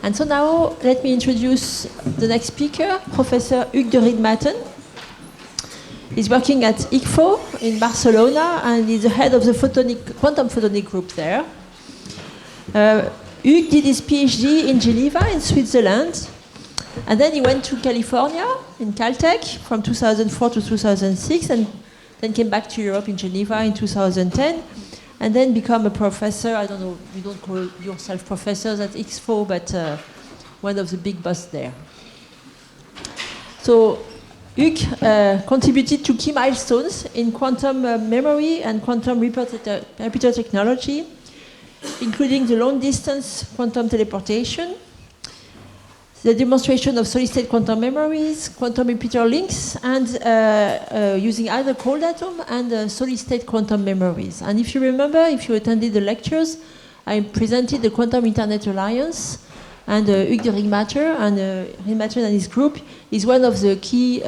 And so now let me introduce the next speaker, Professor Hugues de Riedmatten. He's working at ICFO in Barcelona and he's the head of the quantum photonic group there. Hugues did his PhD in Geneva in Switzerland, and then he went to California in Caltech from 2004 to 2006, and then came back to Europe in Geneva in 2010. And then become a professor. I don't know, you don't call yourself professors at ICFO, but one of the big boss there. So Hugues contributed to key milestones in quantum memory and quantum repeater technology, including the long-distance quantum teleportation, the demonstration of solid-state quantum memories, quantum repeater links, and using either cold atom and solid-state quantum memories. And if you remember, if you attended the lectures, I presented the Quantum Internet Alliance, and Hugues de Riedmatten and his group is one of the key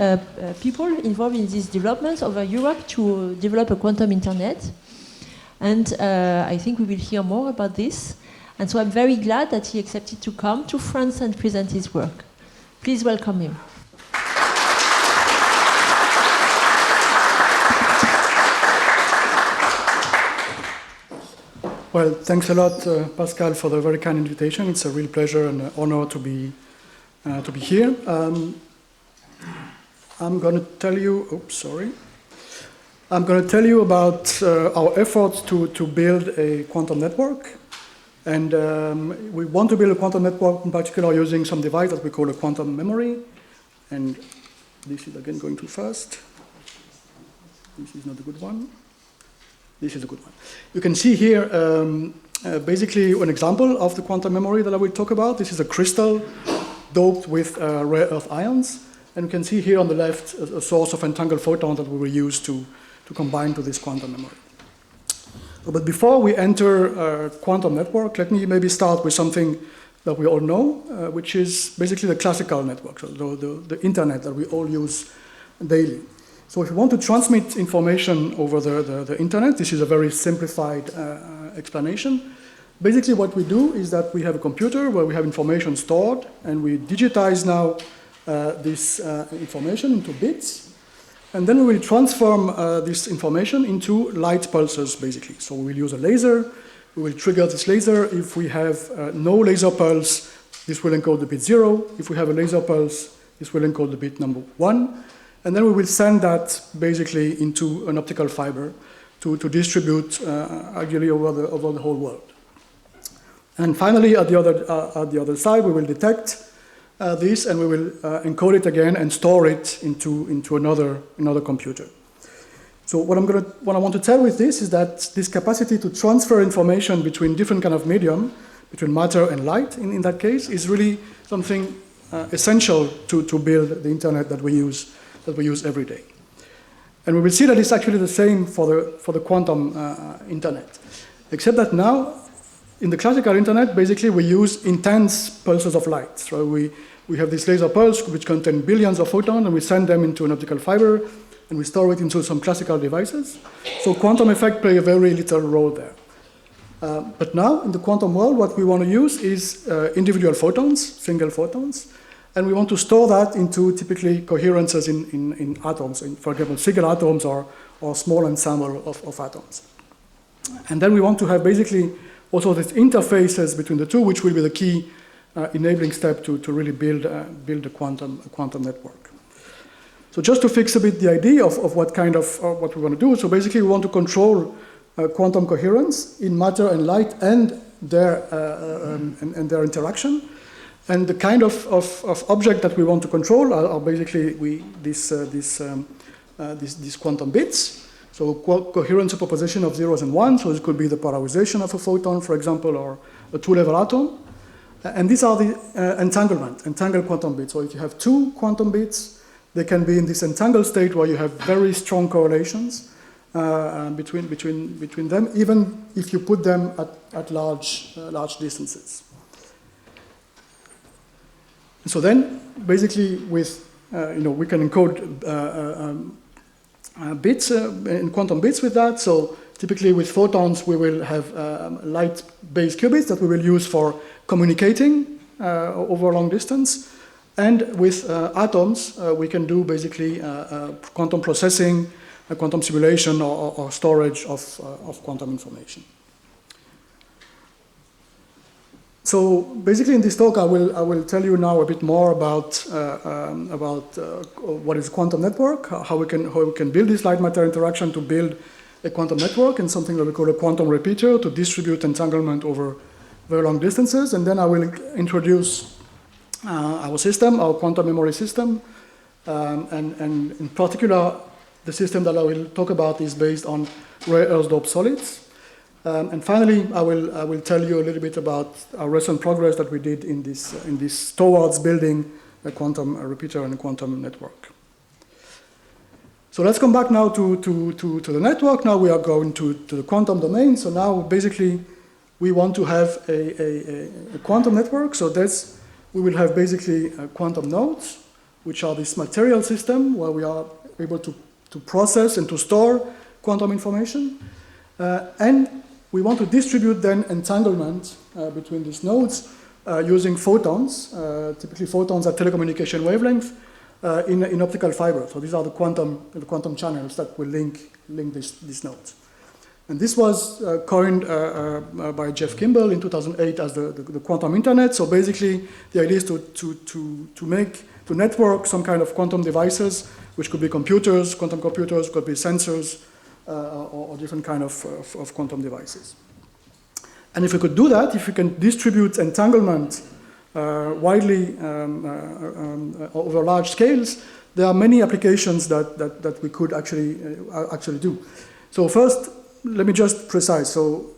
people involved in these developments over Europe to develop a quantum internet. And I think we will hear more about this. And so I'm very glad that he accepted to come to France and present his work. Please welcome him. Well, thanks a lot, Pascal, for the very kind invitation. It's a real pleasure and an honor to be here. I'm going to tell you. I'm going to tell you about our efforts to build a quantum network. And we want to build a quantum network, in particular, using some device that we call a quantum memory. And this is, again, going too fast. This is not a good one. This is a good one. You can see here, basically, an example of the quantum memory that I will talk about. This is a crystal doped with rare earth ions. And you can see here on the left a source of entangled photons that we will use to combine to this quantum memory. But before we enter quantum network, let me maybe start with something that we all know, which is basically the classical network, so the internet that we all use daily. So if you want to transmit information over the internet, this is a very simplified explanation. Basically what we do is that we have a computer where we have information stored, and we digitize now this information into bits. And then we will transform this information into light pulses, basically. So we will use a laser. We will trigger this laser. If we have no laser pulse, this will encode the bit 0. If we have a laser pulse, this will encode the bit number 1. And then we will send that basically into an optical fiber to distribute ideally over the whole world. And finally, at the other side, we will detect this, and we will encode it again and store it into another computer. So what I want to tell with this is that this capacity to transfer information between different kind of medium, between matter and light in that case, is really something essential to build the internet that we use every day. And we will see that it's actually the same for the quantum internet, except that now, in the classical internet, basically we use intense pulses of light. So we have this laser pulse which contain billions of photons, and we send them into an optical fiber, and we store it into some classical devices. So quantum effects play a very little role there. But now, in the quantum world, what we want to use is individual photons, single photons, and we want to store that into typically coherences in atoms, for example, single atoms or small ensemble of atoms. And then we want to have basically also these interfaces between the two, which will be the key enabling step to really build a quantum network. So just to fix a bit the idea of what kind of what we want to do. So basically, we want to control quantum coherence in matter and light and their interaction. And the kind of object that we want to control are basically these quantum bits. So coherent superposition of zeros and ones, so it could be the polarization of a photon, for example, or a two-level atom. And these are the entangled quantum bits. So if you have two quantum bits, they can be in this entangled state where you have very strong correlations between them, even if you put them at large distances. So then, basically, with we can encode bits in quantum bits with that. So typically, with photons, we will have light-based qubits that we will use for communicating over a long distance. And with atoms, we can do basically quantum processing, quantum simulation, or storage of quantum information. So basically, in this talk, I will tell you now a bit more about what is a quantum network, how we can build this light-matter interaction to build a quantum network, and something that we call a quantum repeater to distribute entanglement over very long distances. And then I will introduce our system, our quantum memory system, and in particular, the system that I will talk about is based on rare earth doped solids. And finally, I will tell you a little bit about our recent progress that we did in this towards building a quantum repeater and a quantum network. So let's come back now to the network. Now we are going to the quantum domain. So now basically we want to have a quantum network. So we will have basically quantum nodes, which are this material system where we are able to process and to store quantum information. And we want to distribute then entanglement between these nodes using photons. Typically, photons are telecommunication wavelengths in optical fiber. So these are the quantum channels that will link these nodes. And this was coined by Jeff Kimball in 2008 as the quantum internet. So basically, the idea is to network some kind of quantum devices, which could be computers, quantum computers, could be sensors, or different kind of quantum devices. And if we could do that, if we can distribute entanglement widely over large scales, there are many applications that we could actually do. So first, let me just precise. So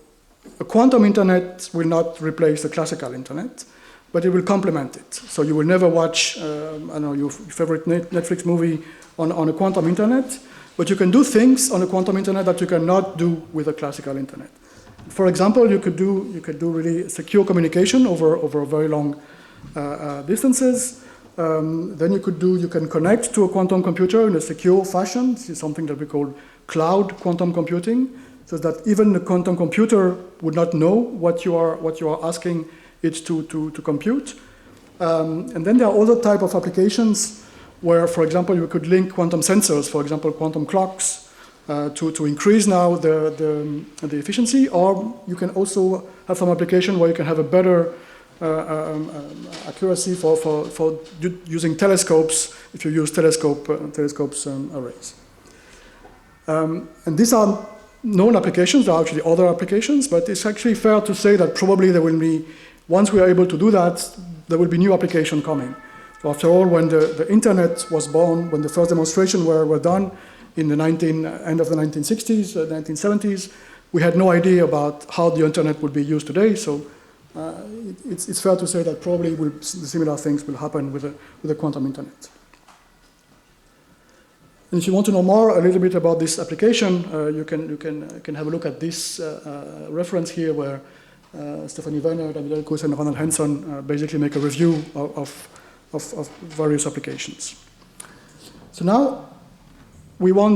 a quantum internet will not replace the classical internet, but it will complement it. So you will never watch your favorite Netflix movie on a quantum internet, but you can do things on a quantum internet that you cannot do with a classical internet. For example, you could do really secure communication over very long distances. Then you can connect to a quantum computer in a secure fashion. This is something that we call cloud quantum computing, so that even the quantum computer would not know what you are asking it to compute. And then there are other type of applications where, for example, you could link quantum sensors, for example, quantum clocks, to increase now the efficiency, or you can also have some application where you can have a better accuracy for using telescopes if you use telescopes arrays. And these are known applications. There are actually other applications, but it's actually fair to say that probably there will be, once we are able to do that, there will be new application coming. So after all, when the internet was born, when the first demonstrations were done in the end of the 1960s, 1970s, we had no idea about how the internet would be used today. So it's fair to say that probably similar things will happen with the quantum internet. And if you want to know more a little bit about this application, you can have a look at this reference here, where Stephanie Werner, David Elkus, and Ronald Hanson basically make a review of various applications. So now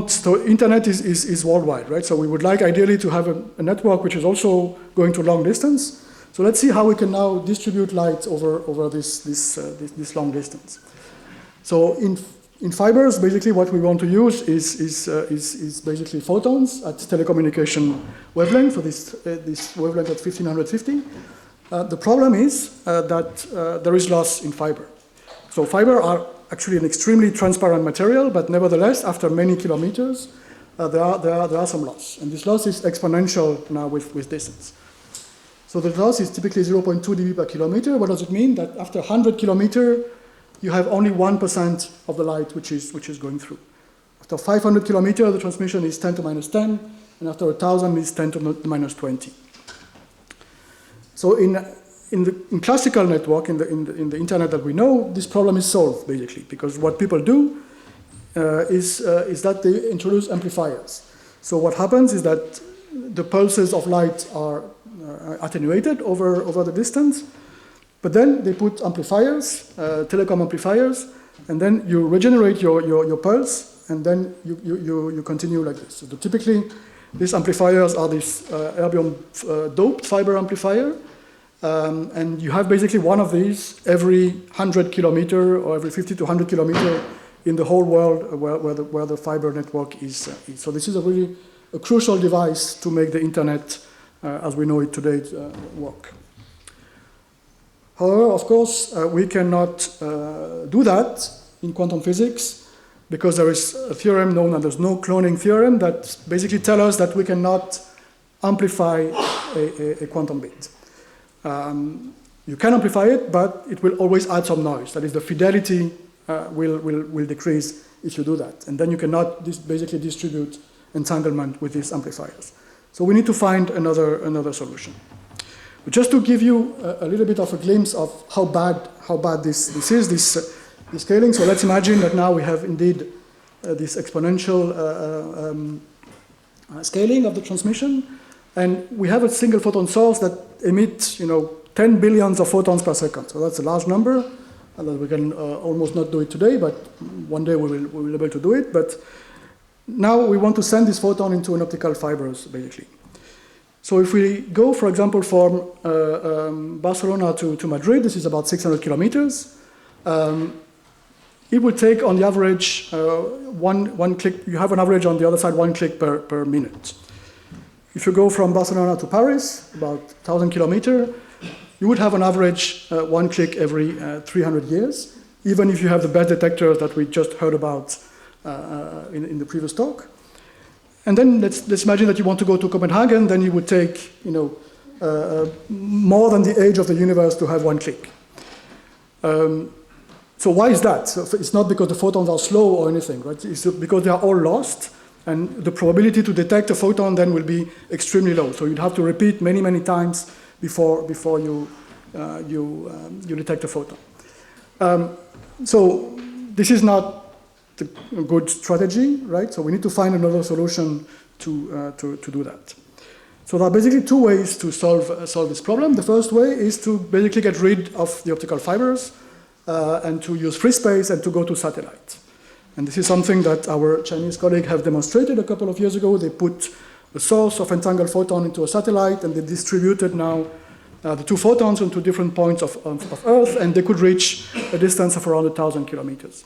so internet is worldwide, right? So we would like ideally to have a network which is also going to long distance. So let's see how we can now distribute light over this long distance. So in fibers, basically what we want to use is basically photons at telecommunication wavelength, so this wavelength at 1550. The problem is that there is loss in fiber. So fiber are actually an extremely transparent material, but nevertheless, after many kilometers, there are some loss. And this loss is exponential now with distance. So the loss is typically 0.2 dB per kilometer. What does it mean? That after 100 kilometers, you have only 1% of the light which is going through. After 500 kilometers, the transmission is 10 to minus 10, and after 1,000 is 10 to minus 20. So in classical network, in the internet that we know, this problem is solved basically, because what people do is that they introduce amplifiers. So what happens is that the pulses of light are attenuated over the distance, but then they put amplifiers, telecom amplifiers, and then you regenerate your pulse, and then you continue like this. So typically, these amplifiers are this erbium doped fiber amplifier, and you have basically one of these every 100 kilometer or every 50 to 100 kilometer in the whole world where the fiber network is. So this is a crucial device to make the internet as we know it today work. However, of course, we cannot do that in quantum physics because there is a theorem known as the no cloning theorem that basically tells us that we cannot amplify a quantum bit. You can amplify it, but it will always add some noise. That is, the fidelity will decrease if you do that. And then you cannot basically distribute entanglement with these amplifiers. So we need to find another solution. But just to give you a little bit of a glimpse of how bad this is, this scaling. So let's imagine that now we have indeed this exponential scaling of the transmission, and we have a single photon source that emits 10 billions of photons per second. So that's a large number, and we can almost not do it today, but one day we will be able to do it. But now we want to send this photon into an optical fibers, basically. So if we go, for example, from Barcelona to Madrid, this is about 600 kilometers. It would take, on the average, one click. You have an average on the other side, 1 click per minute. If you go from Barcelona to Paris, about 1,000 kilometers, you would have an average 1 click every 300 years, even if you have the best detectors that we just heard about in the previous talk. And then let's imagine that you want to go to Copenhagen, then it would take more than the age of the universe to have 1 click. So why is that? So it's not because the photons are slow or anything, right? It's because they are all lost, and the probability to detect a photon then will be extremely low. So you'd have to repeat many times before you detect a photon. So this is not a good strategy, right? So we need to find another solution to do that. So there are basically two ways to solve this problem. The first way is to basically get rid of the optical fibers and to use free space and to go to satellite. And this is something that our Chinese colleagues have demonstrated a couple of years ago. They put a source of entangled photon into a satellite, and they distributed now the two photons into different points of Earth, and they could reach a distance of around 1,000 kilometers.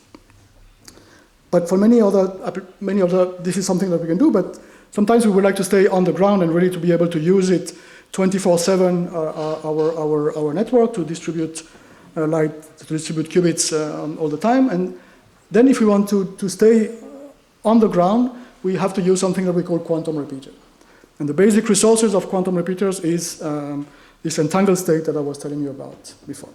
But for many other, this is something that we can do, but sometimes we would like to stay on the ground and really to be able to use it 24/7, our network, to distribute light, to distribute qubits all the time. And then if we want to stay on the ground, we have to use something that we call quantum repeater. And the basic resources of quantum repeaters is this entangled state that I was telling you about before.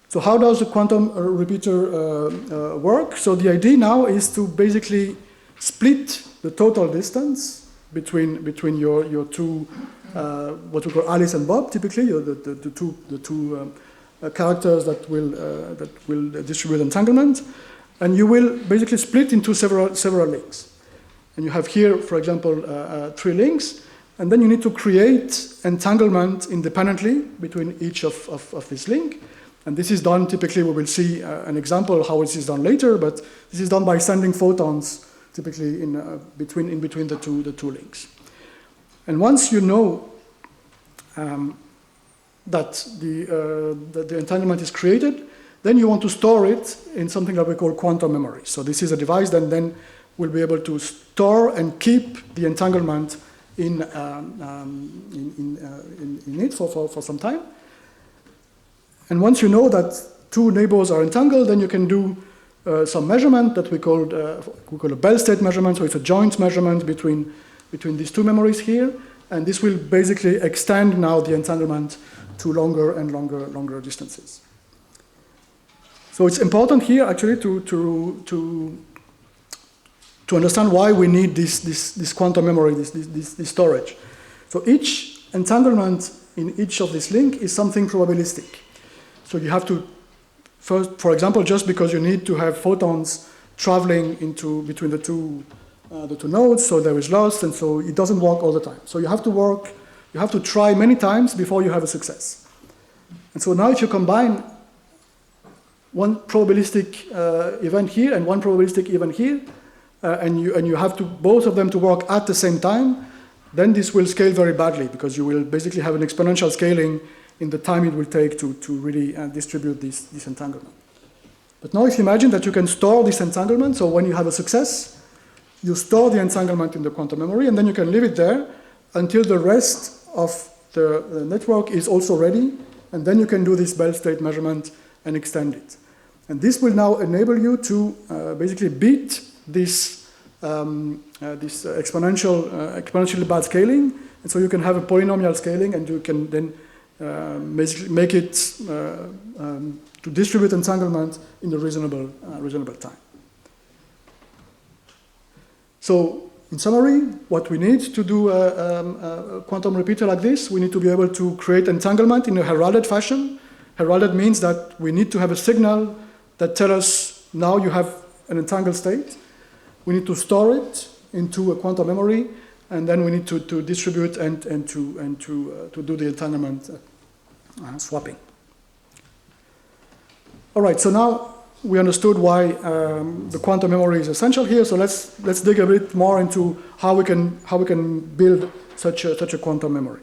So how does the quantum repeater work? So the idea now is to basically split the total distance between your two, what we call Alice and Bob, typically, the two characters that will distribute entanglement, and you will basically split into several links. And you have here, for example, 3 links, and then you need to create entanglement independently between each of this link. And this is done, typically we will see an example of how this is done later, but this is done by sending photons, typically in between the two links. And once you know that the entanglement is created, then you want to store it in something that we call quantum memory. So this is a device that then will be able to store and keep the entanglement in it for some time. And once you know that 2 neighbors are entangled, then you can do some measurement that we call a Bell state measurement. So it's a joint measurement between these 2 memories here, and this will basically extend now the entanglement to longer and longer distances. So it's important here actually to understand why we need this quantum memory, this storage. So each entanglement in each of these links is something probabilistic. So you have to, first, for example, just because you need to have photons traveling between the two nodes, so there is loss, and so it doesn't work all the time. So you have to try many times before you have a success. And so now if you combine one probabilistic event here and one probabilistic event here, and you have both of them to work at the same time, then this will scale very badly, because you will basically have an exponential scaling in the time it will take to really distribute this entanglement. But now if you imagine that you can store this entanglement, so when you have a success, you store the entanglement in the quantum memory, and then you can leave it there until the rest of the network is also ready, and then you can do this Bell state measurement and extend it. And this will now enable you to basically beat this exponentially bad scaling, and so you can have a polynomial scaling, and you can then basically make it to distribute entanglement in a reasonable time. So, in summary, what we need to do a quantum repeater like this, we need to be able to create entanglement in a heralded fashion. Heralded means that we need to have a signal that tells us now you have an entangled state. We need to store it into a quantum memory, and then we need to distribute and to do the entanglement swapping. All right, so now we understood why the quantum memory is essential here. So let's dig a bit more into how we can build such a quantum memory.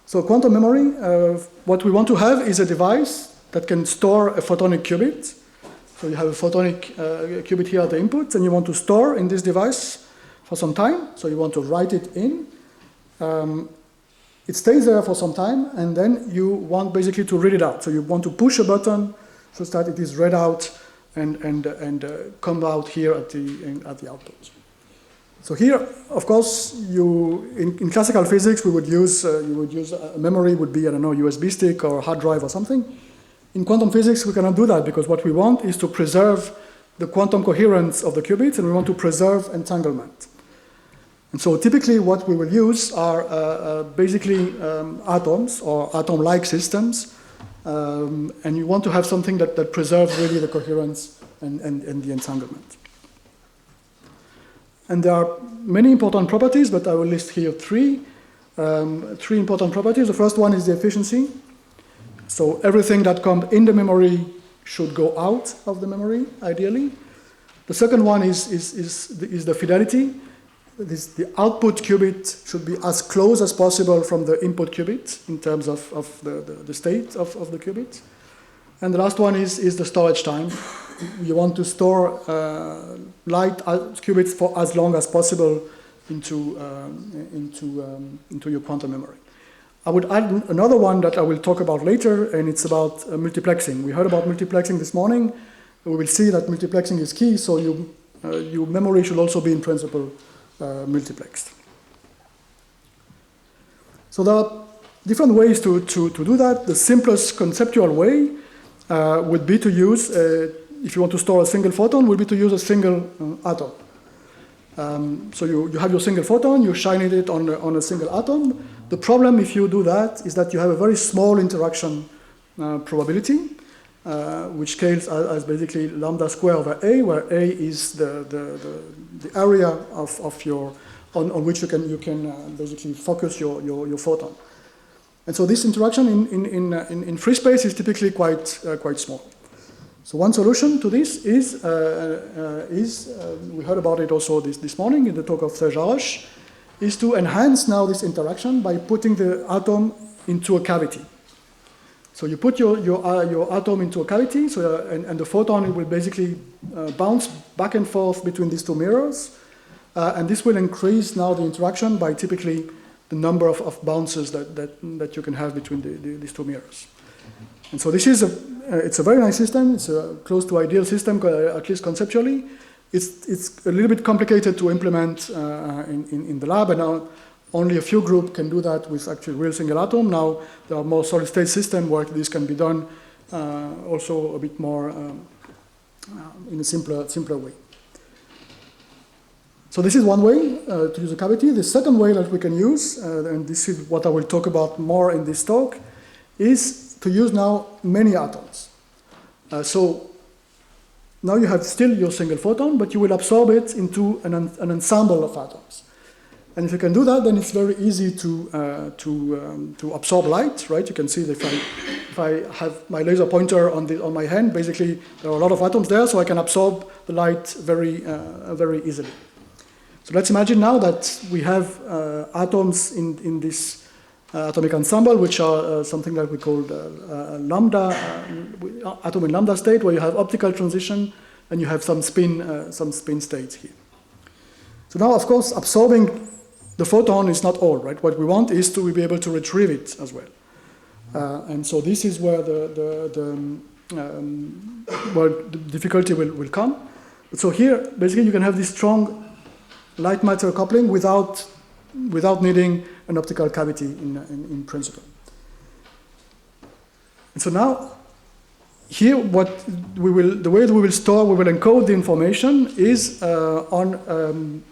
So quantum memory, what we want to have is a device that can store a photonic qubit. So you have a photonic qubit here at the input, and you want to store in this device for some time. So you want to write it in. It stays there for some time, and then you want basically to read it out. So you want to push a button so that it is read out and come out here at the output. So here, of course, in classical physics you would use a memory would be, I don't know, USB stick or hard drive or something. In quantum physics we cannot do that, because what we want is to preserve the quantum coherence of the qubits, and we want to preserve entanglement. And so typically what we will use are basically atoms or atom-like systems, and you want to have something that preserves really the coherence and the entanglement. And there are many important properties, but I will list here three important properties. The first one is the efficiency. So everything that comes in the memory should go out of the memory, ideally. The second one is the fidelity. The output qubit should be as close as possible from the input qubit in terms of the state of the qubit. And the last one is the storage time. You want to store light qubits for as long as possible into your quantum memory. I would add another one that I will talk about later, and it's about multiplexing. We heard about multiplexing this morning. We will see that multiplexing is key, so your memory should also be in principle multiplexed. So there are different ways to do that. The simplest conceptual way would be to use, if you want to store a single photon, would be to use a single atom. So you have your single photon, you shine it on a single atom. The problem if you do that is that you have a very small interaction probability, which scales as basically lambda square over A, where A is the area of your on which you can basically focus your photon. And so this interaction in free space is typically quite small. So one solution to this is we heard about it also this morning in the talk of Serge Haroche, is to enhance now this interaction by putting the atom into a cavity. So you put your atom into a cavity, and the photon will basically bounce back and forth between these two mirrors, and this will increase now the interaction by typically the number of bounces that you can have between these two mirrors. And so this is it's a very nice system. It's a close to ideal system, at least conceptually. It's a little bit complicated to implement in the lab, and now only a few groups can do that with actually real single atom. Now there are more solid state systems where this can be done also a bit more in a simpler way. So this is one way to use a cavity. The second way that we can use, and this is what I will talk about more in this talk, is to use now many atoms. So now you have still your single photon, but you will absorb it into an ensemble of atoms. And if you can do that, then it's very easy to absorb light, right? You can see that if I have my laser pointer on my hand, basically there are a lot of atoms there, so I can absorb the light very easily. So let's imagine now that we have atoms in this atomic ensemble, which are something that we call lambda, atom in lambda state, where you have optical transition and you have some spin states here. So now, of course, absorbing the photon is not all, right? What we want is to be able to retrieve it as well. And so this is where the difficulty will come. So here, basically, you can have this strong light-matter coupling without needing an optical cavity in principle. And so now, here, the way that we will encode the information is on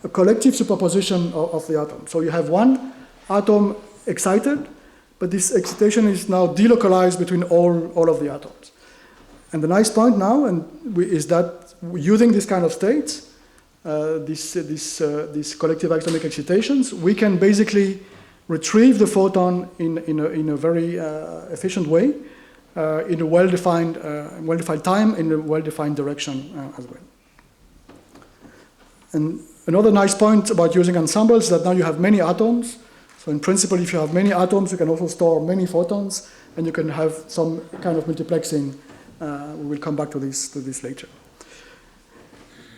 a collective superposition of the atom. So you have one atom excited, but this excitation is now delocalized between all of the atoms. And the nice point now is that using this kind of state, these collective atomic excitations, we can basically retrieve the photon in a very efficient way, in a well-defined time, in a well-defined direction as well. And another nice point about using ensembles is that now you have many atoms. So in principle, if you have many atoms, you can also store many photons, and you can have some kind of multiplexing. We will come back to this later.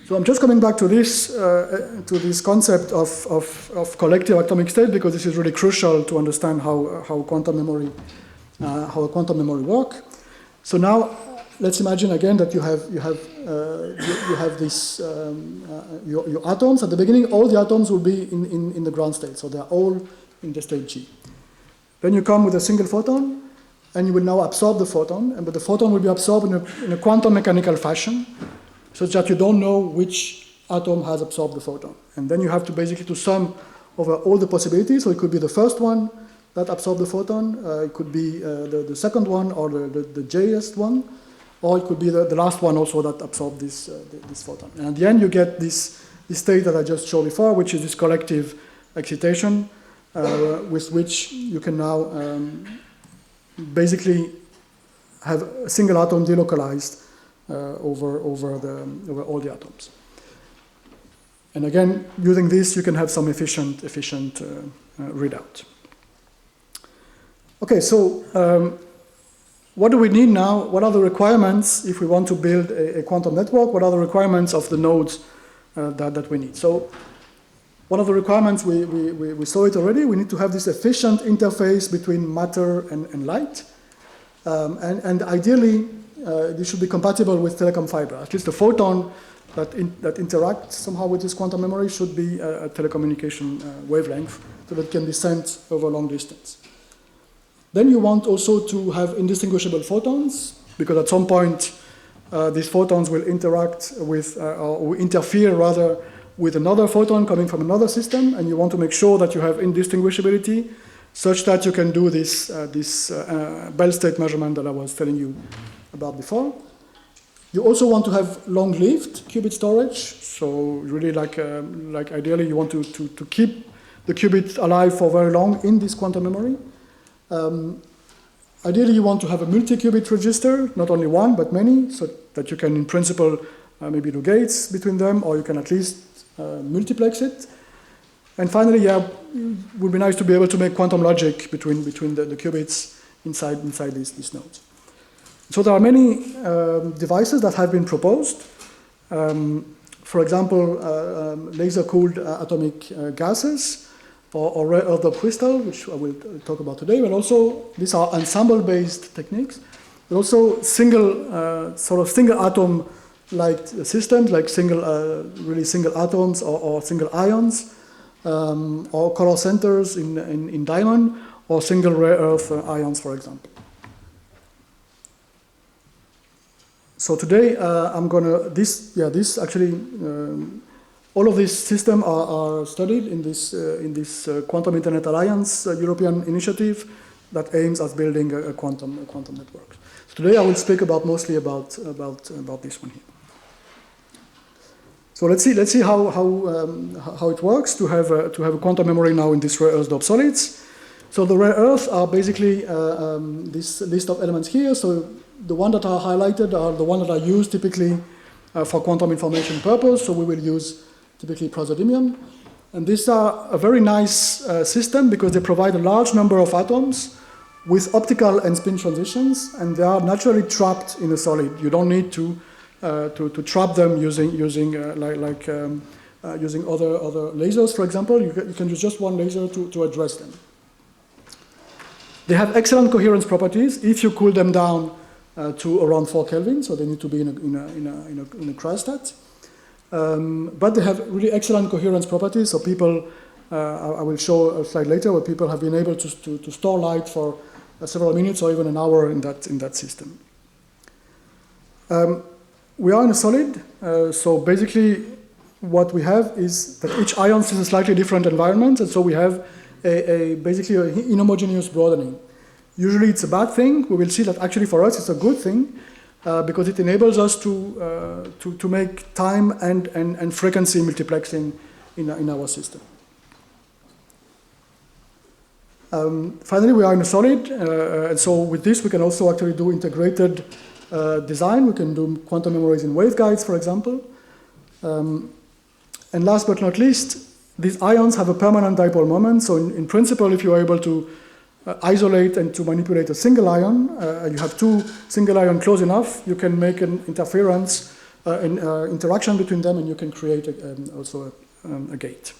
So I'm just coming back to this concept of collective atomic state, because this is really crucial to understand how quantum memory work. So now let's imagine again that you have this your atoms at the beginning. All the atoms will be in the ground state, so they are all in the state G. Then you come with a single photon, and you will now absorb the photon, but the photon will be absorbed in a quantum mechanical fashion, such that you don't know which atom has absorbed the photon. And then you have to basically sum over all the possibilities. So it could be the first one that absorbed the photon, it could be the second one, or the Jth one, or it could be the last one also that absorbed this photon. And at the end you get this state that I just showed before, which is this collective excitation, with which you can now basically have a single atom delocalized over all the atoms. And again, using this, you can have some efficient readout. Okay, so what do we need now? What are the requirements if we want to build a quantum network? What are the requirements of the nodes that we need? So one of the requirements, we saw it already, we need to have this efficient interface between matter and light. And ideally, this should be compatible with telecom fiber. At least the photon that interacts somehow with this quantum memory should be a telecommunication wavelength, so that it can be sent over long distance. Then you want also to have indistinguishable photons, because at some point these photons will interact with, or interfere rather, with another photon coming from another system, and you want to make sure that you have indistinguishability, such that you can do this Bell state measurement that I was telling you about before. You also want to have long-lived qubit storage. So really, like ideally, you want to keep the qubit alive for very long in this quantum memory. Ideally, you want to have a multi-qubit register, not only one, but many, so that you can, in principle, maybe do gates between them, or you can at least multiplex it. And finally, it would be nice to be able to make quantum logic between the qubits inside these nodes. So there are many devices that have been proposed. For example, laser-cooled atomic gases, or rare earth crystal, which I will talk about today. But also, these are ensemble-based techniques. But also sort of single atom-like systems, like really single atoms or single ions, or color centers in diamond, or single rare earth ions, for example. So today I'm gonna all of these systems are studied in this Quantum Internet Alliance European initiative that aims at building a quantum network. Today I will speak mostly about this one here. So let's see how it works to have a quantum memory now in this rare earth doped solids. So the rare earths are basically this list of elements here. So the ones that are highlighted are the ones that are used typically for quantum information purpose. So we will use typically praseodymium. And these are a very nice system because they provide a large number of atoms with optical and spin transitions, and they are naturally trapped in a solid. You don't need to trap them using other lasers, for example. You can use just one laser to address them. They have excellent coherence properties if you cool them down to around 4 Kelvin, so they need to be in a cryostat. But they have really excellent coherence properties, so people, I will show a slide later where people have been able to store light for several minutes or even an hour in that system. We are in a solid, so basically what we have is that each ion is a slightly different environment, and so we have basically an inhomogeneous broadening. Usually it's a bad thing. We will see that actually for us it's a good thing because it enables us to make time and frequency multiplexing in our system. Finally, we are in a solid, and so with this we can also actually do integrated design. We can do quantum memories in waveguides, for example. And last but not least, these ions have a permanent dipole moment. So in principle, if you are able to isolate and to manipulate a single ion, you have 2 single ions close enough, you can make an interference, an interaction between them, and you can create also a gate.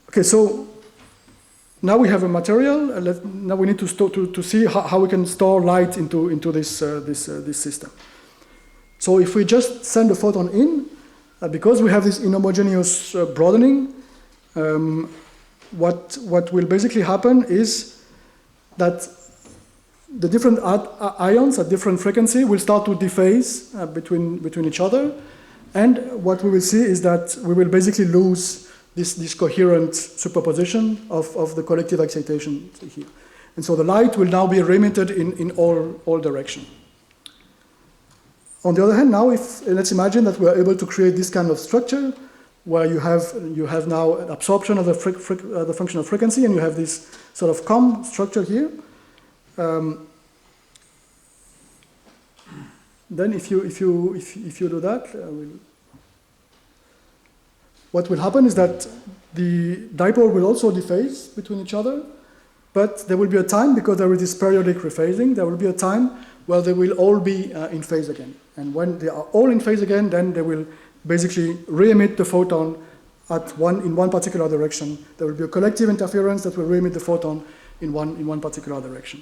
Okay, so now we have a material. Now we need to see how we can store light into this system. So if we just send a photon in, because we have this inhomogeneous broadening, what will basically happen is that the different ions at different frequency will start to dephase between each other, and what we will see is that we will basically lose this coherent superposition of the collective excitation here. And so the light will now be remitted in all directions. On the other hand, now let's imagine that we are able to create this kind of structure where you have now an absorption of the function of frequency, and you have this sort of COM structure here. Then if you do that, what will happen is that the dipole will also dephase between each other, but there will be a time, because there is this periodic rephasing, there will be a time where they will all be in phase again. And when they are all in phase again, then they will basically re-emit the photon in one particular direction. There will be a collective interference that will re-emit the photon in one particular direction.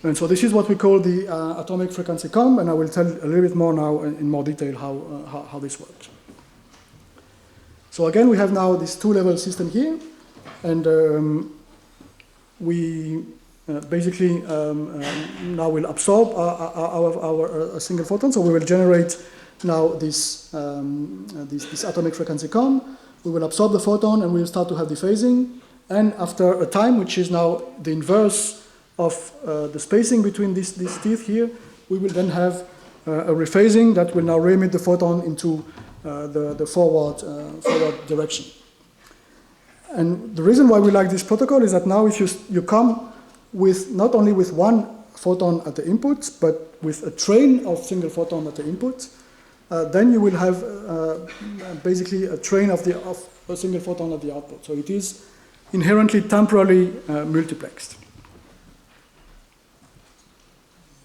And so this is what we call the atomic frequency COM, and I will tell a little bit more now in more detail how this works. So again, we have now this 2-level system here, and we basically now will absorb our single photon. So we will generate now this atomic frequency COM. We will absorb the photon, and we will start to have dephasing. And after a time, which is now the inverse of the spacing between these teeth here, we will then have a rephasing that will now re-emit the photon into the forward direction. And the reason why we like this protocol is that now if you come with not only with one photon at the input, but with a train of single photon at the input, then you will have basically a train of a single photon at the output. So it is inherently temporally multiplexed.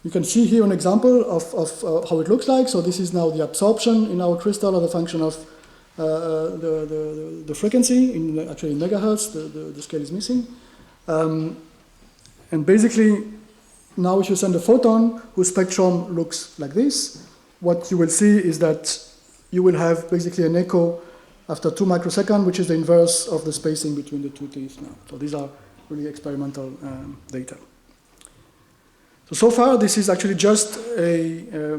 You can see here an example of how it looks like. So this is now the absorption in our crystal of the function of the frequency, actually in megahertz. The scale is missing. And basically, now if you send a photon whose spectrum looks like this, what you will see is that you will have basically an echo after 2 microseconds, which is the inverse of the spacing between the 2 teeth now. So these are really experimental data. So far, this is actually just a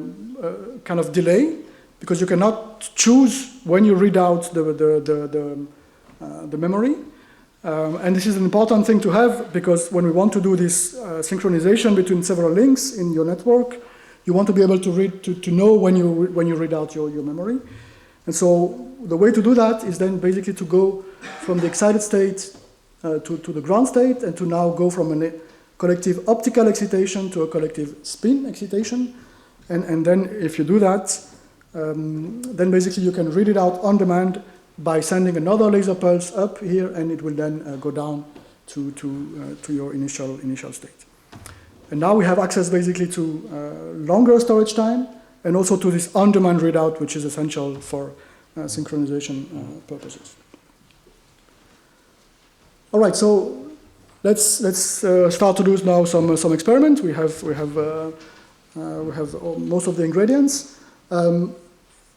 kind of delay, because you cannot choose when you read out the memory. And this is an important thing to have, because when we want to do this synchronization between several links in your network, you want to be able to read, to know when you read out your memory. And so the way to do that is then basically to go from the excited state to the ground state, and to now go from a collective optical excitation to a collective spin excitation. And then if you do that, then basically you can read it out on demand by sending another laser pulse up here, and it will then go down to your initial state. And now we have access basically to longer storage time, and also to this on-demand readout, which is essential for synchronization purposes. All right, so let's start to do now some experiments. We have most of the ingredients.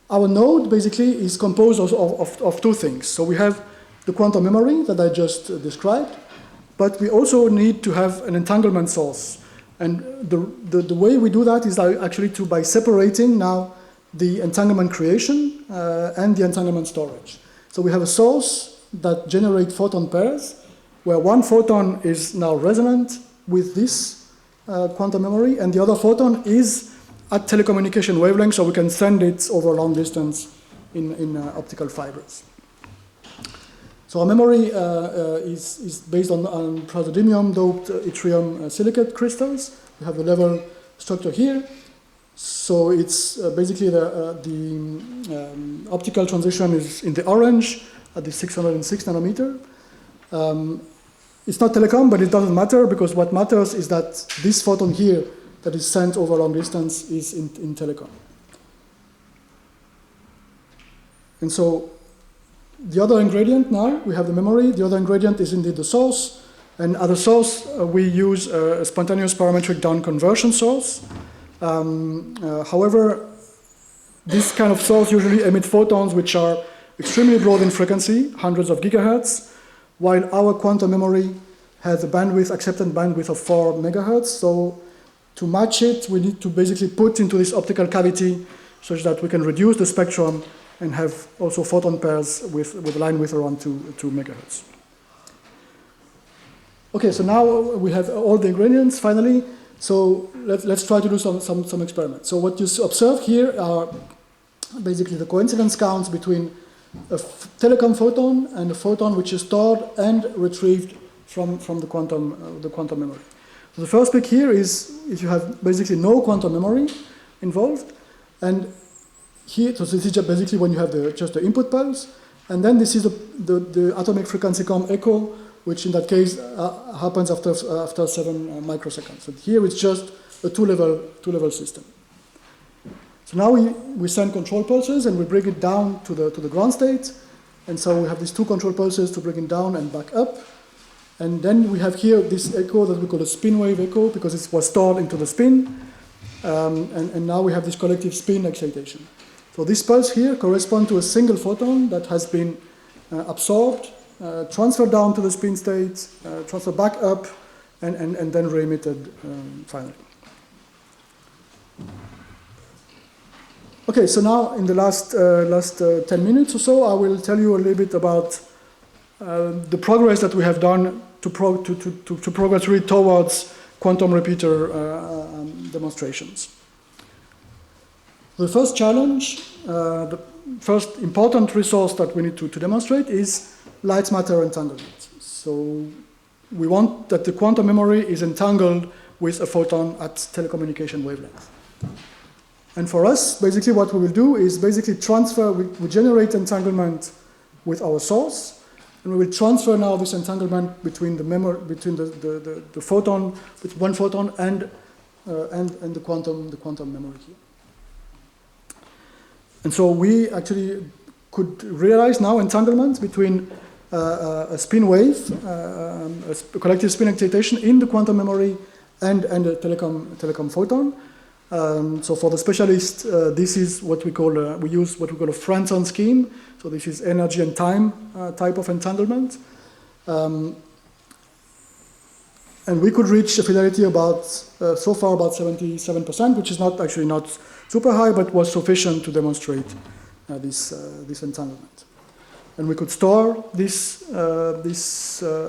Our node basically is composed of two things. So we have the quantum memory that I just described, but we also need to have an entanglement source. And the way we do that is actually by separating now the entanglement creation and the entanglement storage. So we have a source that generates photon pairs, where one photon is now resonant with this quantum memory, and the other photon is at telecommunication wavelength, so we can send it over a long distance in optical fibers. So our memory is based on praseodymium-doped yttrium silicate crystals. We have the level structure here. So it's basically the optical transition is in the orange at the 606 nanometer. It's not telecom, but it doesn't matter, because what matters is that this photon here that is sent over long distance is in telecom. And so the other ingredient now, we have the memory. The other ingredient is indeed the source. And at the source, we use a spontaneous parametric down conversion source. However, this kind of source usually emits photons which are extremely broad in frequency, hundreds of gigahertz, while our quantum memory has a bandwidth, accepted bandwidth of 4 megahertz. So to match it, we need to basically put into this optical cavity such that we can reduce the spectrum and have also photon pairs with line width around 2 megahertz. Okay, so now we have all the ingredients finally. So let's try to do some experiments. So what you observe here are basically the coincidence counts between a telecom photon and a photon which is stored and retrieved from the quantum memory. So the first peak here is if you have basically no quantum memory involved, and here, so this is just basically when you have just the input pulse, and then this is the atomic frequency comb echo, which in that case happens after 7 microseconds. So here it's just a two-level system. So now we send control pulses and we bring it down to the ground state, and so we have these two control pulses to bring it down and back up. And then we have here this echo that we call a spin wave echo, because it was stored into the spin. And now we have this collective spin excitation. So this pulse here corresponds to a single photon that has been absorbed, transferred down to the spin state, transferred back up, and then re-emitted finally. Okay, so now in the last 10 minutes or so, I will tell you a little bit about the progress that we have done to progress really towards quantum repeater demonstrations. The first challenge, the first important resource that we need to demonstrate is light matter entanglement. So we want that the quantum memory is entangled with a photon at telecommunication wavelength. And for us, basically what we will do is basically transfer, we generate entanglement with our source, and we will transfer now this entanglement between the memory, between the photon, with one photon and the quantum memory here. And so we actually could realize now entanglement between a spin wave, a collective spin excitation in the quantum memory and a telecom photon. So for the specialist, this is what we call, we use what we call a Franson scheme. So this is energy and time type of entanglement. And we could reach a fidelity so far about 77%, which is not super high, but was sufficient to demonstrate this entanglement. And we could store this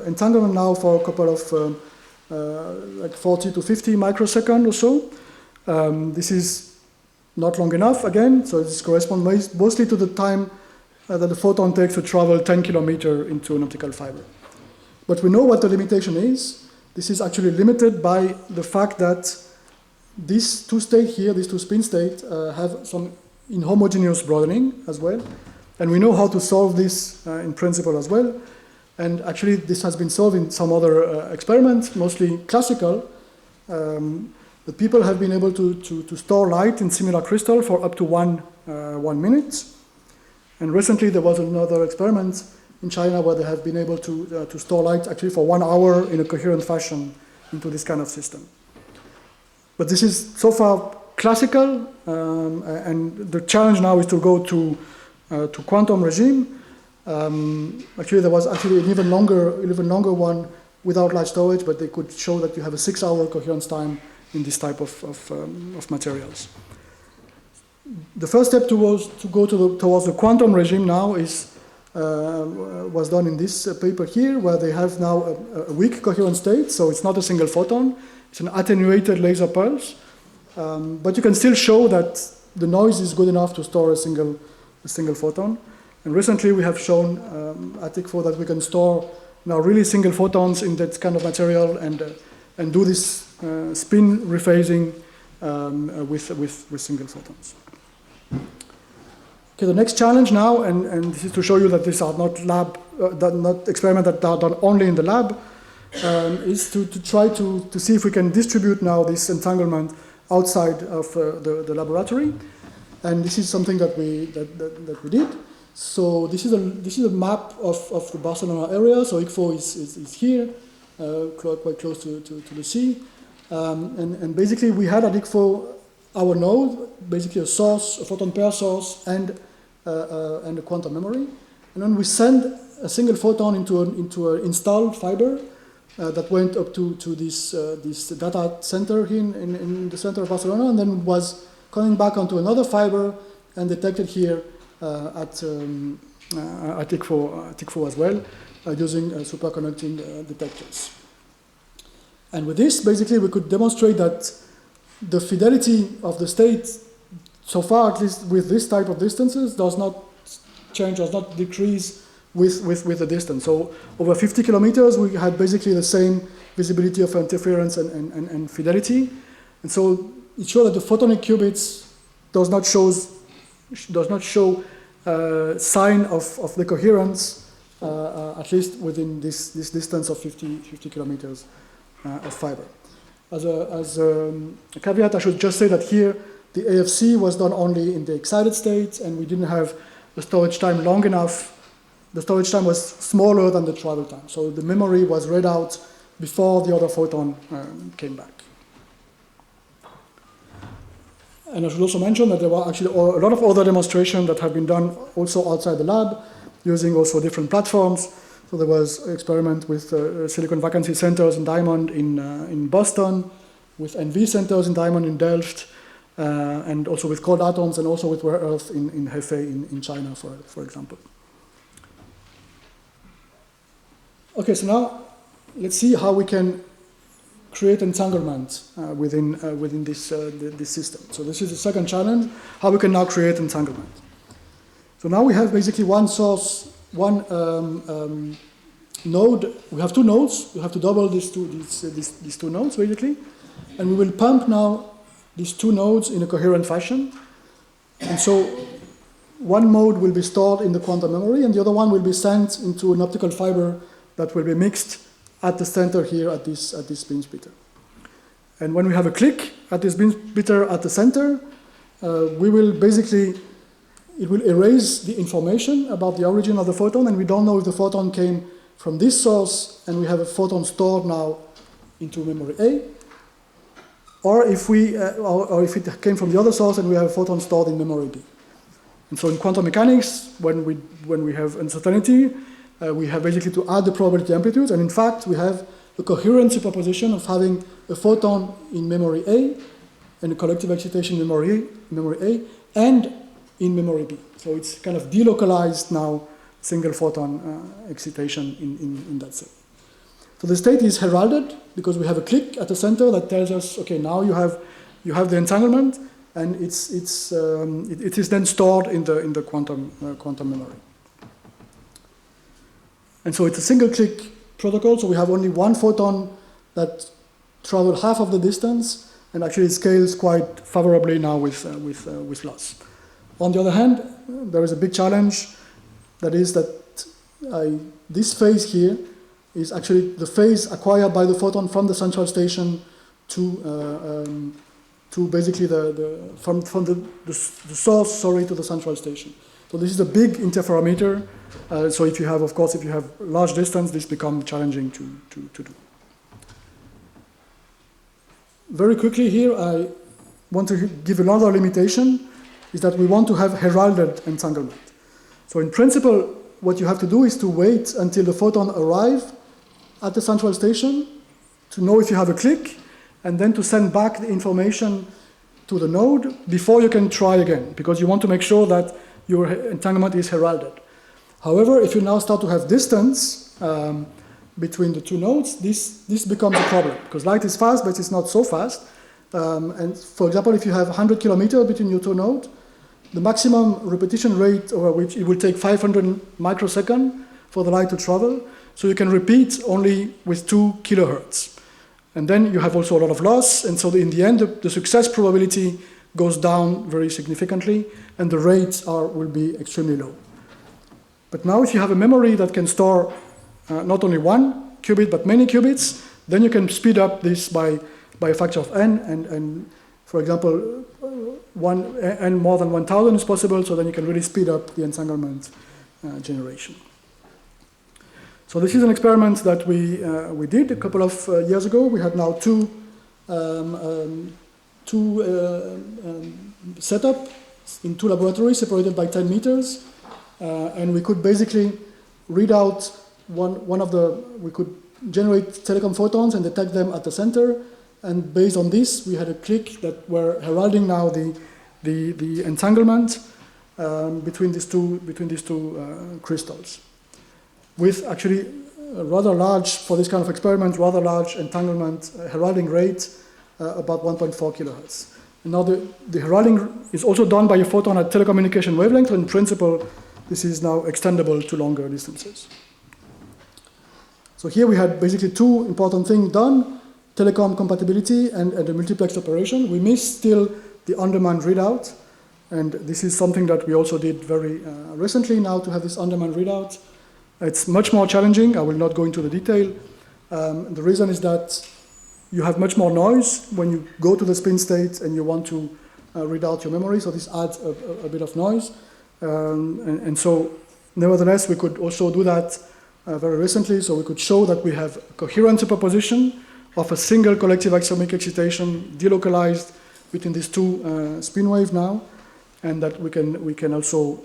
entanglement now for a couple of like 40 to 50 microseconds or so. This is not long enough, again, so this corresponds mostly to the time that the photon takes to travel 10 kilometers into an optical fiber. But we know what the limitation is. This is actually limited by the fact that these two states here, these two spin states, have some inhomogeneous broadening as well. And we know how to solve this in principle as well. And actually, this has been solved in some other experiments, mostly classical. But people have been able to store light in similar crystal for up to 1 minute. And recently, there was another experiment in China where they have been able to store light actually for 1 hour in a coherent fashion into this kind of system. But this is so far classical, and the challenge now is to go to quantum regime. Actually, there was actually an even longer one without light storage, but they could show that you have a 6-hour coherence time in this type of materials. The first step towards the quantum regime now was done in this paper here, where they have now a weak coherent state, so it's not a single photon, it's an attenuated laser pulse, but you can still show that the noise is good enough to store a single photon. And recently we have shown at ICFO that we can store now really single photons in that kind of material and do this spin rephasing with single photons. Okay, the next challenge now, and this is to show you that these are not not experiments that are done only in the lab, is to try to see if we can distribute now this entanglement outside of the laboratory. And this is something that we did. So this is a map of the Barcelona area. So ICFO is here, quite close to the sea. And basically we had at ICFO our node, basically a source, a photon pair source, and a quantum memory. And then we send a single photon into an installed fiber that went up to this data center here in the center of Barcelona, and then was coming back onto another fiber and detected here at ICFO as well, using superconducting detectors. And with this, basically, we could demonstrate that the fidelity of the state, so far at least with this type of distances, does not change, does not decrease with the distance. So over 50 kilometers, we had basically the same visibility of interference and fidelity. And so it showed that the photonic qubits does not show sign of the coherence, at least within this distance of 50 kilometers of fiber. As a caveat, I should just say that here the AFC was done only in the excited state, and we didn't have the storage time long enough. The storage time was smaller than the travel time, so the memory was read out before the other photon came back. And I should also mention that there were actually a lot of other demonstrations that have been done also outside the lab, using also different platforms. So there was an experiment with silicon vacancy centers in Diamond in Boston, with NV centers in Diamond in Delft, and also with cold atoms, and also with rare earth in Hefei in China, for example. Okay, so now let's see how we can create entanglement within this system. So this is the second challenge, how we can now create entanglement. So now we have basically one source, one node. We have two nodes. We have to double these two nodes, basically. And we will pump now these two nodes in a coherent fashion. And so one mode will be stored in the quantum memory, and the other one will be sent into an optical fiber that will be mixed at the center here at this spin splitter. And when we have a click at this spin splitter at the center, we will basically, it will erase the information about the origin of the photon, and we don't know if the photon came from this source and we have a photon stored now into memory A, or if it came from the other source and we have a photon stored in memory B. And so in quantum mechanics, when we have uncertainty, we have basically to add the probability amplitudes, and in fact we have a coherent superposition of having a photon in memory A and a collective excitation in memory A and in memory B. So it's kind of delocalized now single photon excitation in that state. So the state is heralded because we have a click at the center that tells us, okay, now you have the entanglement, and it is then stored in the quantum memory. And so it's a single click protocol, so we have only one photon that travels half of the distance, and actually it scales quite favorably now with loss. On the other hand, there is a big challenge, that is that this phase here is actually the phase acquired by the photon from the central station to basically from the source, to the central station. So this is a big interferometer. So if you have large distance, this becomes challenging to do. Very quickly here, I want to give another limitation, is that we want to have heralded entanglement. So in principle, what you have to do is to wait until the photon arrives at the central station to know if you have a click, and then to send back the information to the node before you can try again, because you want to make sure that your entanglement is heralded. However, if you now start to have distance between the two nodes, this becomes a problem, because light is fast, but it's not so fast. And for example, if you have 100 kilometers between your two nodes, the maximum repetition rate over which it will take 500 microseconds for the light to travel, so you can repeat only with 2 kilohertz. And then you have also a lot of loss, and so in the end, the success probability goes down very significantly, and the rates will be extremely low. But now if you have a memory that can store not only 1 qubit, but many qubits, then you can speed up this by a factor of n, and for example, n more than 1,000 is possible, so then you can really speed up the entanglement generation. So this is an experiment that we did a couple of years ago. We had now two setup in 2 laboratories separated by 10 meters, and we could basically read out we could generate telecom photons and detect them at the center, and based on this, we had a click that were heralding now the entanglement between these two crystals, with actually rather large, for this kind of experiment, rather large entanglement heralding rate, about 1.4 kilohertz. And now the heralding is also done by a photon at telecommunication wavelength. In principle, this is now extendable to longer distances. So here we had basically 2 important things done: telecom compatibility and the multiplexed operation. We missed still the on-demand readout, and this is something that we also did very recently now to have this on-demand readout. It's much more challenging. I will not go into the detail. The reason is that you have much more noise when you go to the spin state and you want to read out your memory, so this adds a bit of noise. And so, nevertheless, we could also do that very recently, so we could show that we have coherent superposition of a single collective axiomic excitation delocalized between these 2 spin waves now, and that we can also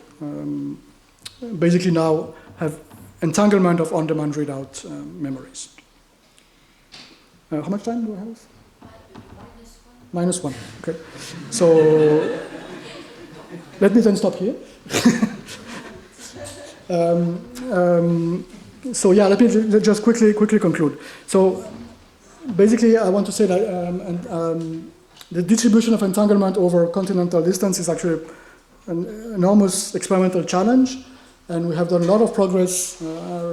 basically now have entanglement of on-demand readout memories. How much time do I have? -1. Okay. So let me then stop here. So yeah, let me just quickly conclude. So basically, I want to say that the distribution of entanglement over continental distance is actually an enormous experimental challenge, and we have done a lot of progress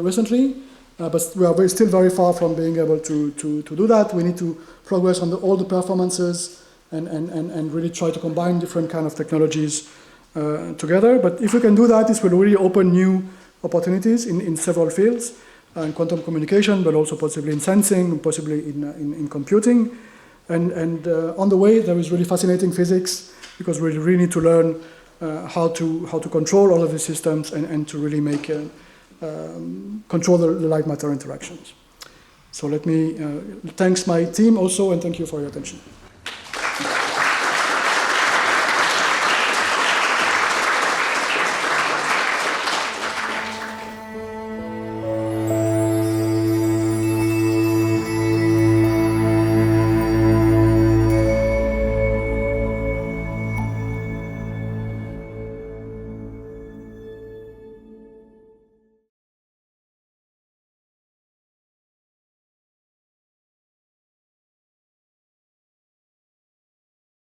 recently, but we are still very far from being able to do that. We need to progress on all the performances and really try to combine different kind of technologies together. But if we can do that, this will really open new opportunities in several fields, in quantum communication, but also possibly in sensing, possibly in computing. And on the way, there is really fascinating physics, because we really need to learn how to control all of these systems and to really make control the light-matter interactions. So let me thanks my team also, and thank you for your attention.